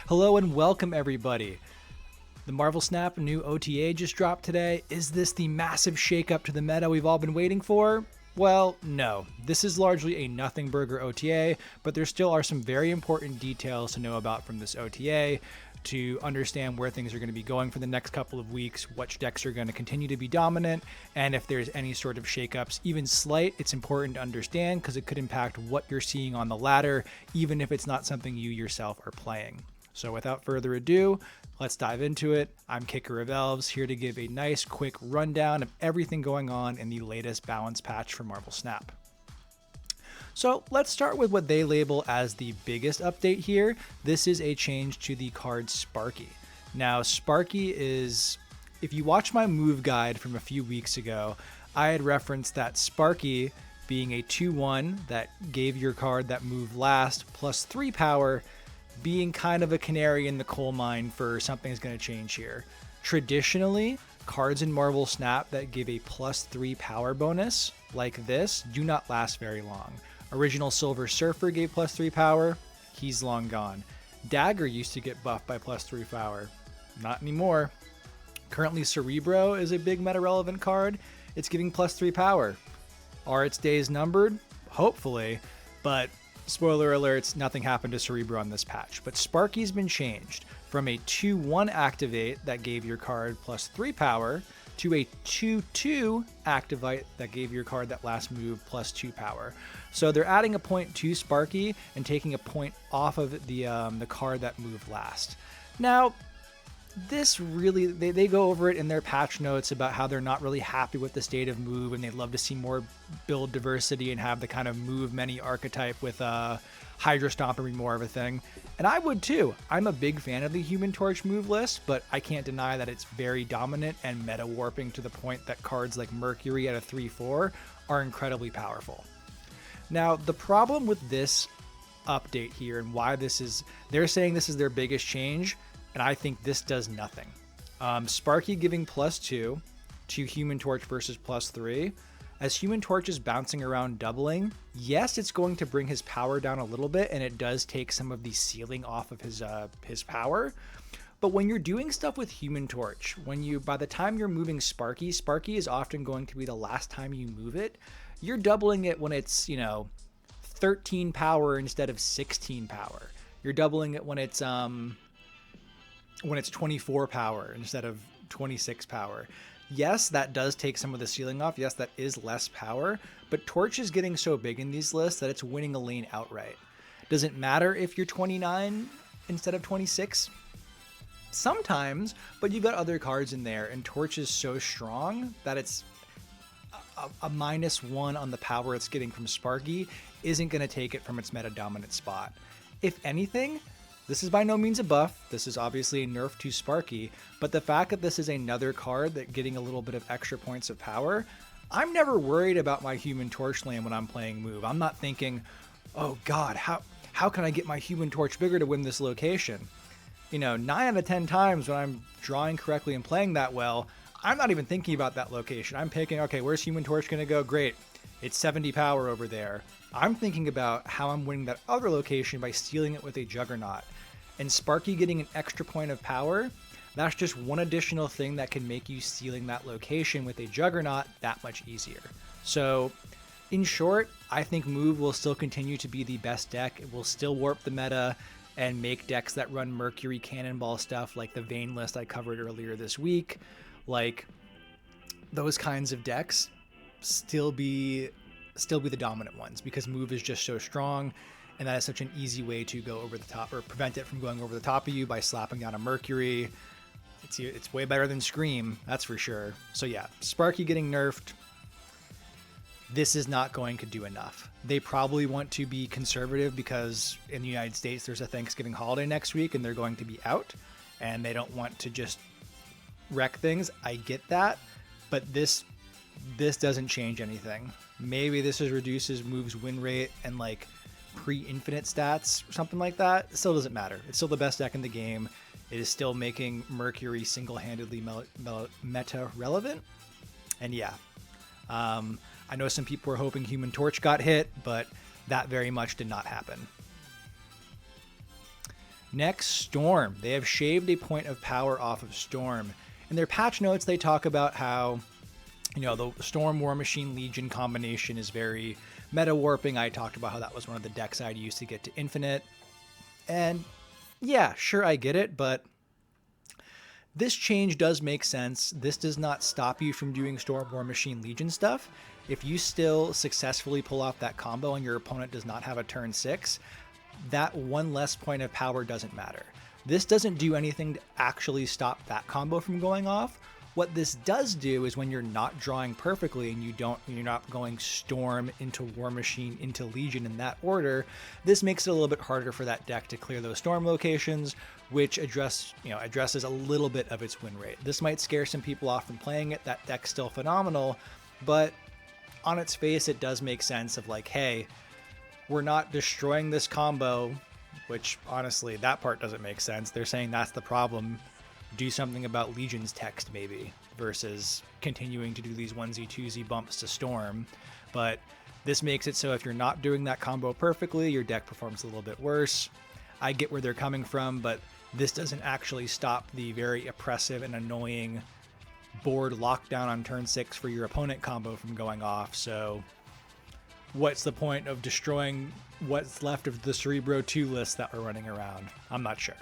Hello and welcome everybody. The Marvel Snap new OTA just dropped today. Is this the massive shakeup to the meta we've all been waiting for? Well, no. This is largely a nothing burger OTA, but there still are some very important details to know about from this OTA to understand where things are going to be going for the next couple of weeks, which decks are going to continue to be dominant, and if there's any sort of shakeups, even slight, it's important to understand because it could impact what you're seeing on the ladder, even if it's not something you yourself are playing. So without further ado, let's dive into it. I'm Kicker of Elves, here to give a nice quick rundown of everything going on in the latest balance patch for Marvel Snap. So let's start with what they label as the biggest update here. This is a change to the card Sparky. Now Sparky is, if you watch my move guide from a few weeks ago, I had referenced that Sparky being a 2/1 that gave your card that move last plus 3 power, being kind of a canary in the coal mine for something's going to change here. Traditionally, cards in Marvel Snap that give a plus 3 power bonus like this do not last very long. Original Silver Surfer gave plus 3 power, he's long gone. Dagger used to get buffed by plus 3 power, not anymore. Currently Cerebro is a big meta relevant card, it's giving plus 3 power. Are its days numbered? Hopefully, but spoiler alerts, nothing happened to Cerebro on this patch. But Sparky's been changed from a 2/1 activate that gave your card plus 3 power to a 2/2 activate that gave your card that last move plus 2 power. So they're adding a point to Sparky and taking a point off of the card that moved last. Now, this really, they go over it in their patch notes about how they're not really happy with the state of move and they'd love to see more build diversity and have the kind of move many archetype with Hydra Stomper be more of a thing. And I would too. I'm a big fan of the Human Torch move list, but I can't deny that it's very dominant and meta warping to the point that cards like Mercury at a 3/4 are incredibly powerful. Now, the problem with this update here and why this is, they're saying this is their biggest change, and I think this does nothing. Sparky giving plus 2 to Human Torch versus plus 3. As Human Torch is bouncing around doubling, yes, it's going to bring his power down a little bit, and it does take some of the ceiling off of his power. But when you're doing stuff with Human Torch, by the time you're moving Sparky is often going to be the last time you move it. You're doubling it when it's, 13 power instead of 16 power. You're doubling it when it's 24 power instead of 26 power. Yes, that does take some of the ceiling off. Yes, that is less power, but Torch is getting so big in these lists that it's winning a lane outright. Does it matter if you're 29 instead of 26? Sometimes, but you've got other cards in there, and Torch is so strong that it's a -1 on the power it's getting from Sparky isn't going to take it from its meta dominant spot. If anything, this is by no means a buff. This is obviously a nerf to Sparky, but the fact that this is another card that getting a little bit of extra points of power, I'm never worried about my Human Torch lane when I'm playing move. I'm not thinking, oh God, how can I get my Human Torch bigger to win this location? 9 out of 10 times when I'm drawing correctly and playing that well, I'm not even thinking about that location. I'm picking, okay, where's Human Torch going to go? Great. It's 70 power over there. I'm thinking about how I'm winning that other location by stealing it with a Juggernaut. And Sparky getting an extra point of power, that's just one additional thing that can make you stealing that location with a Juggernaut that much easier. So, in short, I think Move will still continue to be the best deck. It will still warp the meta and make decks that run Mercury Cannonball stuff like the Vayne list I covered earlier this week, like those kinds of decks still be the dominant ones because Move is just so strong, and that is such an easy way to go over the top or prevent it from going over the top of you by slapping down a Mercury. It's way better than Scream, that's for sure. So yeah, Sparky getting nerfed, this is not going to do enough. They probably want to be conservative because in the United States there's a Thanksgiving holiday next week and they're going to be out and they don't want to just wreck things. I get that, but this doesn't change anything. Maybe this reduces Move's win rate and like pre-infinite stats or something like that. It still doesn't matter. It's still the best deck in the game. It is still making Mercury single-handedly meta relevant. And yeah, I know some people were hoping Human Torch got hit, but that very much did not happen. Next, Storm. They have shaved a point of power off of Storm. In their patch notes, they talk about how, the Storm War Machine Legion combination is very meta warping. I talked about how that was one of the decks I'd use to get to Infinite. And yeah, sure, I get it, but this change does make sense. This does not stop you from doing Storm War Machine Legion stuff. If you still successfully pull off that combo and your opponent does not have a turn 6, that one less point of power doesn't matter. This doesn't do anything to actually stop that combo from going off. What this does do is when you're not drawing perfectly and you're not going Storm into War Machine into Legion in that order, this makes it a little bit harder for that deck to clear those Storm locations, which addresses a little bit of its win rate. This might scare some people off from playing it. That deck's still phenomenal, but on its face, it does make sense of like, hey, we're not destroying this combo, which honestly, that part doesn't make sense. They're saying that's the problem. Do something about Legion's text maybe, versus continuing to do these 1z, 2z bumps to Storm. But this makes it so if you're not doing that combo perfectly, your deck performs a little bit worse. I get where they're coming from, but this doesn't actually stop the very oppressive and annoying board lockdown on turn 6 for your opponent combo from going off. So what's the point of destroying what's left of the Cerebro 2 list that we're running around? I'm not sure.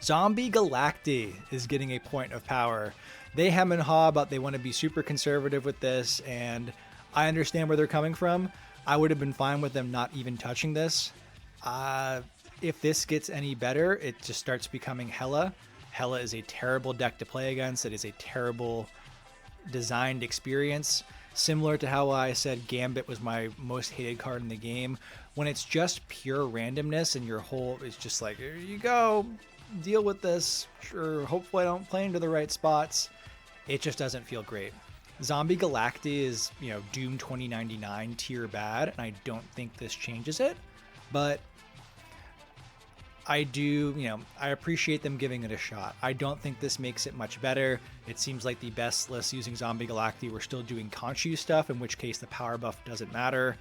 Zombie Galacti is getting a point of power. They hem and haw about they want to be super conservative with this, and I understand where they're coming from. I would have been fine with them not even touching this. If this gets any better, it just starts becoming Hela. Hela is a terrible deck to play against. It is a terrible designed experience. Similar to how I said Gambit was my most hated card in the game. When it's just pure randomness and your whole is just like, here you go, deal with this. Sure, hopefully I don't play into the right spots. It just doesn't feel great. Zombie Galacti is, Doom 2099 tier bad, and I don't think this changes it. But I do, I appreciate them giving it a shot. I don't think this makes it much better. It seems like the best lists using Zombie Galacti were still doing Conchu stuff, in which case the power buff doesn't matter.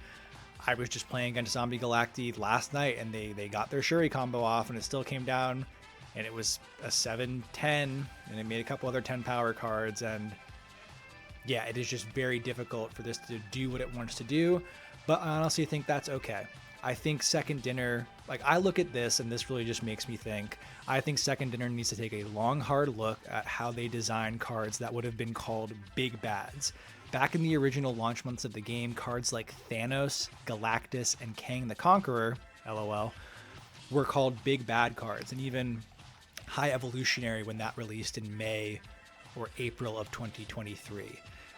I was just playing against Zombie Galacti last night, and they got their Shuri combo off, and it still came down, and it was a 7-10, and it made a couple other 10 power cards, and yeah, it is just very difficult for this to do what it wants to do, but I honestly think that's okay. I think Second Dinner, I look at this and this really just makes me think, I think Second Dinner needs to take a long, hard look at how they design cards that would have been called big bads. Back in the original launch months of the game, cards like Thanos, Galactus, and Kang the Conqueror, LOL, were called big bad cards, and even High Evolutionary when that released in May or April of 2023.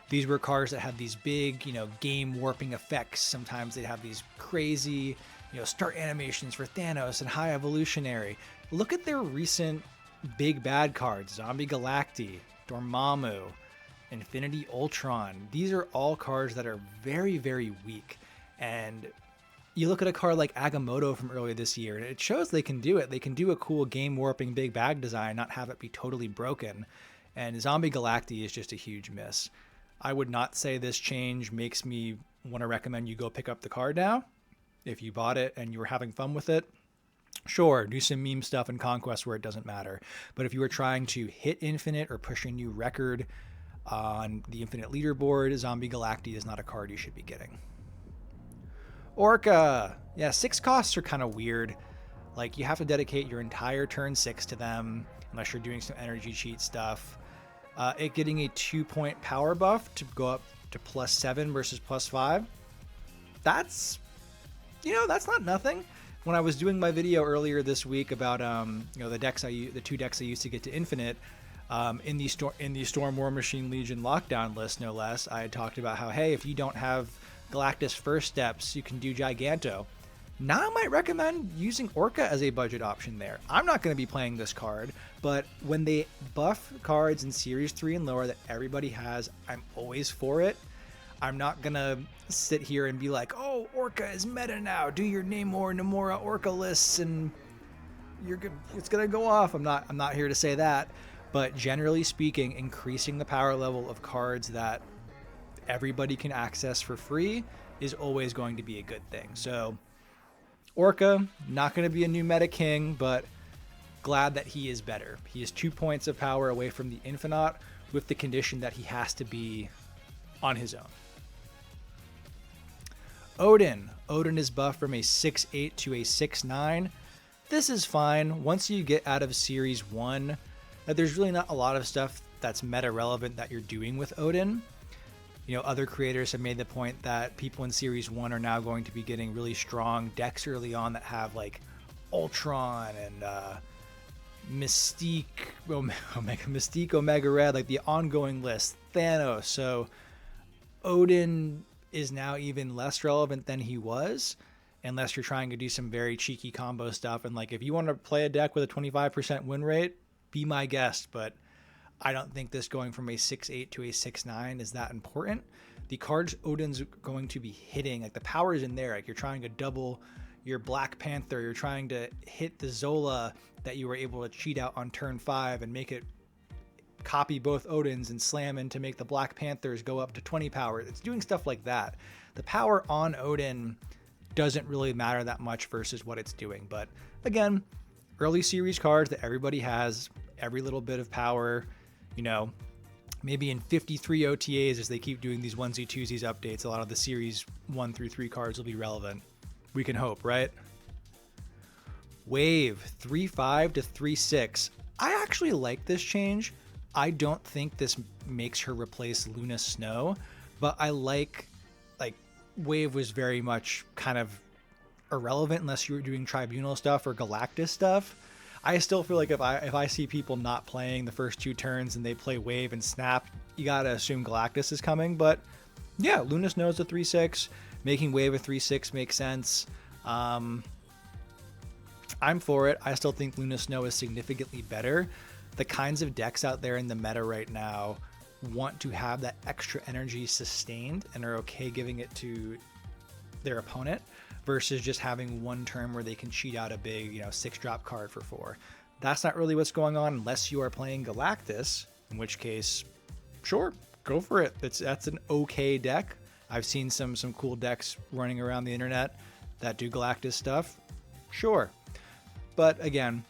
These were cards that had these big, game warping effects. Sometimes they'd have these crazy, start animations for Thanos and High Evolutionary. Look at their recent big bad cards, Zombie Galacti, Dormammu, Infinity Ultron. These are all cards that are very, very weak. And you look at a card like Agamotto from earlier this year, and it shows they can do it. They can do a cool game warping big bag design, not have it be totally broken. And Zombie Galacti is just a huge miss. I would not say this change makes me want to recommend you go pick up the card now. If you bought it and you were having fun with it, sure, do some meme stuff in Conquest where it doesn't matter. But if you were trying to hit Infinite or push a new record on the Infinite leaderboard, Zombie Galacti is not a card you should be getting. Orca. Yeah, 6 costs are kind of weird. You have to dedicate your entire turn 6 to them, unless you're doing some energy cheat stuff. It getting a 2-point power buff to go up to +7 versus +5. That's not nothing. When I was doing my video earlier this week about the 2 decks I used to get to Infinite, in the Storm War Machine Legion lockdown list, no less, I had talked about how, hey, if you don't have Galactus First Steps, you can do Giganto. Now I might recommend using Orca as a budget option there. I'm not going to be playing this card, but when they buff cards in Series 3 and lower that everybody has, I'm always for it. I'm not going to sit here and be like, oh, Orca is meta now. Do your Namor, Namora, Orca lists, and it's going to go off. I'm not here to say that. But generally speaking, increasing the power level of cards that everybody can access for free is always going to be a good thing. So Orca, not going to be a new meta king, but glad that he is better. He is 2 points of power away from the Infinite with the condition that he has to be on his own. Odin. Odin is buffed from a 6'8 to a 6'9. This is fine. Once you get out of Series 1, there's really not a lot of stuff that's meta relevant that you're doing with Odin. You know, other creators have made the point that people in Series 1 are now going to be getting really strong decks early on that have like Ultron and Mystique, Omega Red, like the ongoing list, Thanos. So Odin is now even less relevant than he was, unless you're trying to do some very cheeky combo stuff. And like, if you want to play a deck with a 25% win rate, be my guest. But I don't think this going from a 6'8 to a 6'9 is that important. The cards Odin's going to be hitting, like the power is in there. Like you're trying to double your Black Panther, you're trying to hit the Zola that you were able to cheat out on turn 5 and make it copy both Odins and slam in to make the Black Panthers go up to 20 power. It's doing stuff like that. The power on Odin doesn't really matter that much versus what it's doing. But again, early series cards that everybody has, every little bit of power, you know, maybe in 53 OTAs as they keep doing these onesie twosies updates, a lot of the series 1 through 3 cards will be relevant. We can hope, right? Wave 3/5 to 3/6. I actually like this change. I don't think this makes her replace Luna Snow, but I like Wave was very much kind of irrelevant unless you were doing Tribunal stuff or Galactus stuff. I still feel like if I see people not playing the first 2 turns and they play Wave and Snap, you gotta assume Galactus is coming. But yeah, Luna Snow is a 3/6. Making Wave a 3/6 makes sense. I'm for it. I still think Luna Snow is significantly better. The kinds of decks out there in the meta right now want to have that extra energy sustained and are okay giving it to their opponent versus just having one turn where they can cheat out a big, 6-drop card for 4. That's not really what's going on unless you are playing Galactus, in which case, sure, go for it. That's an okay deck. I've seen some cool decks running around the internet that do Galactus stuff. Sure. But again,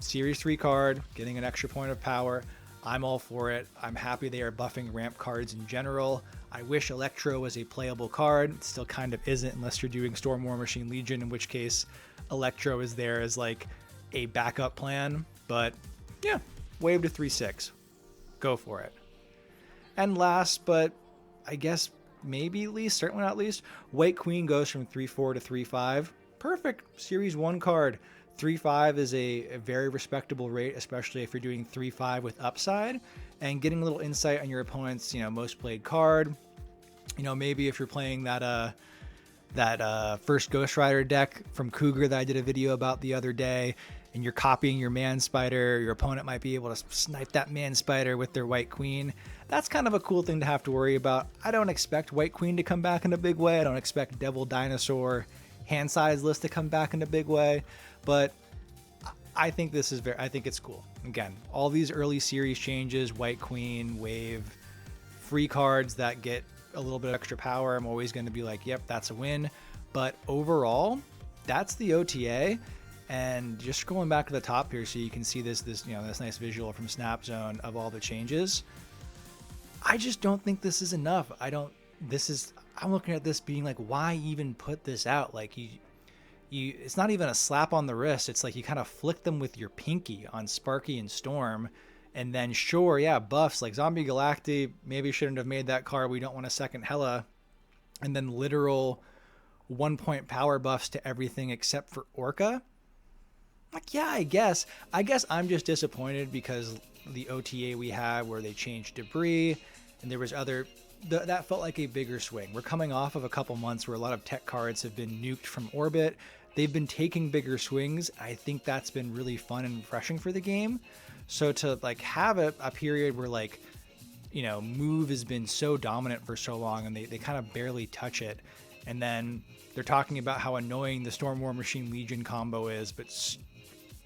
Series 3 card, getting an extra point of power, I'm all for it. I'm happy they are buffing ramp cards in general. I wish Electro was a playable card. It still kind of isn't unless you're doing Storm War Machine Legion, in which case Electro is there as like a backup plan. But yeah, Wave to 3/6. Go for it. And last, but I guess maybe least, certainly not least, White Queen goes from 3/4 to 3/5. Perfect Series 1 card. 3/5 is a very respectable rate, especially if you're doing 3/5 with upside and getting a little insight on your opponent's, most played card. Maybe if you're playing that first Ghost Rider deck from Cougar that I did a video about the other day, and you're copying your Man Spider, your opponent might be able to snipe that Man Spider with their White Queen. That's kind of a cool thing to have to worry about. I don't expect White Queen to come back in a big way. I don't expect Devil Dinosaur hand size list to come back in a big way, but I think I think it's cool. Again, all these early series changes, White Queen, Wave, free cards that get a little bit of extra power, I'm always going to be like, yep, that's a win. But overall, that's the OTA. And just scrolling back to the top here so you can see this nice visual from Snap Zone of all the changes. I just don't think this is enough. I'm looking at this being like, why even put this out? Like it's not even a slap on the wrist. It's like you kind of flick them with your pinky on Sparky and Storm, and then sure, yeah, buffs like Zombie Galacti. Maybe shouldn't have made that card. We don't want a second Hela, and then literal 1-point power buffs to everything except for Orca. Like, yeah, I guess I'm just disappointed because the OTA we had where they changed Debris and there was that felt like a bigger swing. We're coming off of a couple months where a lot of tech cards have been nuked from orbit. They've been taking bigger swings. I think that's been really fun and refreshing for the game. So to have a period where move has been so dominant for so long and they kind of barely touch it. And then they're talking about how annoying the Storm War Machine Legion combo is, but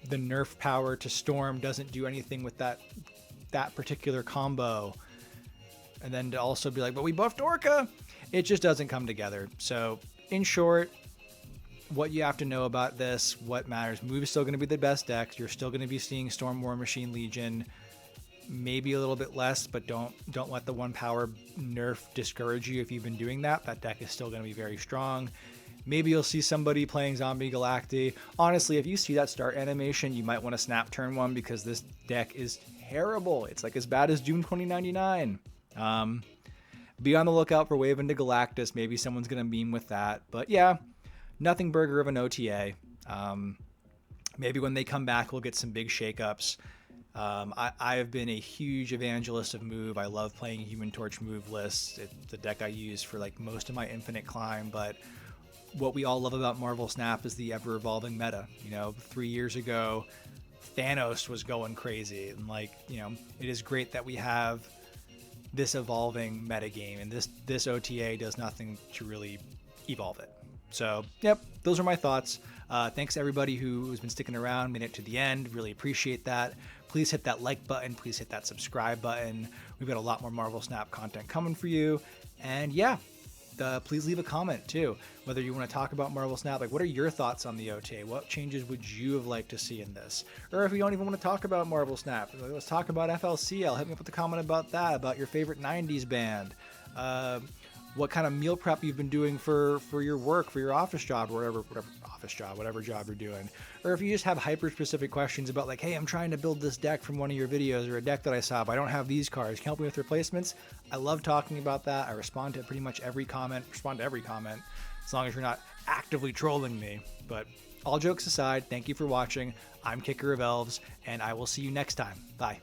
the nerf power to Storm doesn't do anything with that particular combo. And then to also be like, but we buffed Orca. It just doesn't come together. So in short, what you have to know about this, what matters. Move is still going to be the best deck. You're still going to be seeing Storm War Machine Legion, maybe a little bit less, but don't let the 1 power nerf discourage you. If you've been doing that, that deck is still going to be very strong. Maybe you'll see somebody playing Zombie Galacti. Honestly, if you see that start animation, you might want to snap turn 1 because this deck is terrible. It's like as bad as Doom 2099. Be on the lookout for Wave into Galactus. Maybe someone's going to meme with that. But yeah, nothing burger of an OTA. Maybe when they come back, we'll get some big shakeups. I have been a huge evangelist of Move. I love playing Human Torch Move lists. It's the deck I use for like most of my Infinite Climb. But what we all love about Marvel Snap is the ever-evolving meta. 3 years ago, Thanos was going crazy. And it is great that we have this evolving metagame, and this OTA does nothing to really evolve it. So, yep, those are my thoughts. Thanks to everybody who's been sticking around, made it to the end. Really appreciate that. Please hit that like button. Please hit that subscribe button. We've got a lot more Marvel Snap content coming for you. And yeah, please leave a comment too, whether you want to talk about Marvel Snap. Like, what are your thoughts on the OTA? What changes would you have liked to see in this? Or if you don't even want to talk about Marvel Snap, let's talk about FLCL. Hit me up with a comment about that, about your favorite 90s band. What kind of meal prep you've been doing for your work, for your office job, or whatever job you're doing. Or if you just have hyper-specific questions about like, hey, I'm trying to build this deck from one of your videos, or a deck that I saw, but I don't have these cards. Can you help me with replacements? I love talking about that. I respond to pretty much every comment, as long as you're not actively trolling me. But all jokes aside, thank you for watching. I'm Kicker of Elves, and I will see you next time. Bye.